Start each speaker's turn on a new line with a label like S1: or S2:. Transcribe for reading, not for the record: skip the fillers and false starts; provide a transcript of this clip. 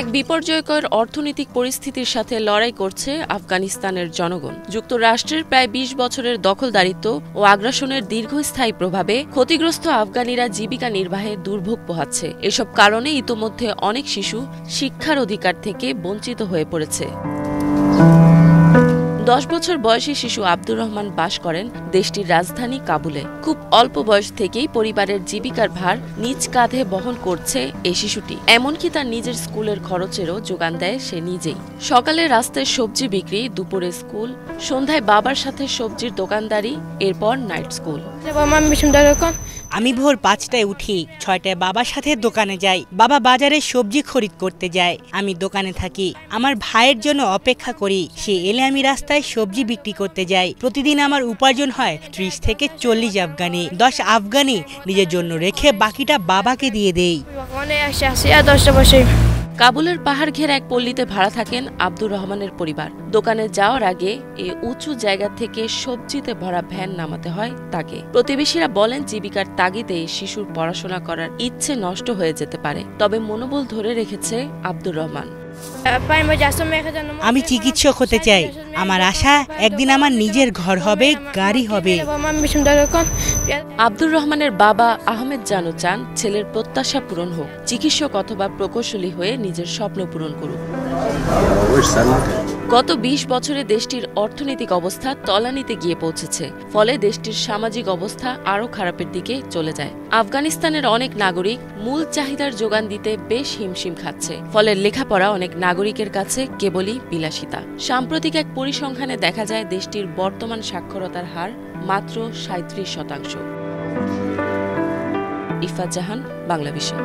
S1: এক বিপর্যয়কর অর্থনৈতিক পরিস্থিতির সাথে লড়াই করছে আফগানিস্তানের জনগণ। যুক্তরাষ্ট্রের প্রায় ২০ বছরের দখলদারিত্ব ও আগ্রাসনের দীর্ঘস্থায়ী প্রভাবে ক্ষতিগ্রস্ত আফগানিরা জীবিকা নির্বাহে দুর্ভোগ পোহাচ্ছে। এসব কারণে ইতোমধ্যে অনেক শিশু শিক্ষার অধিকার থেকে বঞ্চিত হয়ে পড়েছে। ১০ বছর বয়সী শিশু আব্দুর রহমান বাস করেন দেশটির রাজধানী কাবুলে। খুব অল্প বয়স থেকেই পরিবারের জীবিকার ভার নিজ কাঁধে বহন করছে এই শিশুটি। এমনকি তার নিজের স্কুলের খরচেরও যোগান দেয় সে নিজেই। সকালে রাস্তায় সবজি বিক্রি, দুপুরে স্কুল, সন্ধ্যায় বাবার সাথে সবজির দোকানদারি, এরপর নাইট স্কুল।
S2: আমি ভোর ৫টায় উঠি, ৬টায় বাবার সাথে দোকানে যাই। বাবা বাজারে সবজি খরিদ করতে যায়, আমি দোকানে থাকি। আমার ভাইয়ের জন্য অপেক্ষা করি, সে এলে আমি রাস্তায় সবজি বিক্রি করতে যাই। প্রতিদিন আমার উপার্জন হয় ৩০ থেকে ৪০ আফগানি। ১০ আফগানি নিজের জন্য রেখে বাকিটা বাবাকে দিয়ে দেই।
S1: কাবুলের পাহাড় ঘেরা এক পল্লীতে ভাড়া থাকেন আব্দুর রহমানের পরিবার। দোকানে যাওয়ার আগে এই উঁচু জায়গা থেকে সবজিতে ভরা ভ্যান নামাতে হয় তাকে। প্রতিবেশীরা বলেন জীবিকার তাগিদে শিশুর পড়াশোনা করার ইচ্ছে নষ্ট হয়ে যেতে পারে, তবে মনোবল ধরে রেখেছে আব্দুর রহমান।
S2: আমি চিকিৎসক হতে চাই। আমার আশা একদিন আমার নিজের ঘর হবে, গাড়ি হবে।
S1: আব্দুর রহমানের বাবা আহমেদ জানু চান ছেলের প্রত্যাশা পূরণ হোক, চিকিৎসক অথবা প্রকৌশলী হয়ে নিজের স্বপ্ন পূরণ করুক। গত ২০ বছরে দেশটির অর্থনৈতিক অবস্থা তলানিতে গিয়ে পৌঁছেছে, ফলে দেশটির সামাজিক অবস্থা আরও খারাপের দিকে চলে যায়। আফগানিস্তানের অনেক নাগরিক মূল চাহিদার যোগান দিতে বেশ হিমশিম খাচ্ছে, ফলে লেখাপড়া অনেক নাগরিকের কাছে কেবলই বিলাসিতা। সাম্প্রতিক এক পরিসংখ্যানে দেখা যায় দেশটির বর্তমান সাক্ষরতার হার মাত্র ৩৭%। ইফাত জাহান, বাংলাভিশন।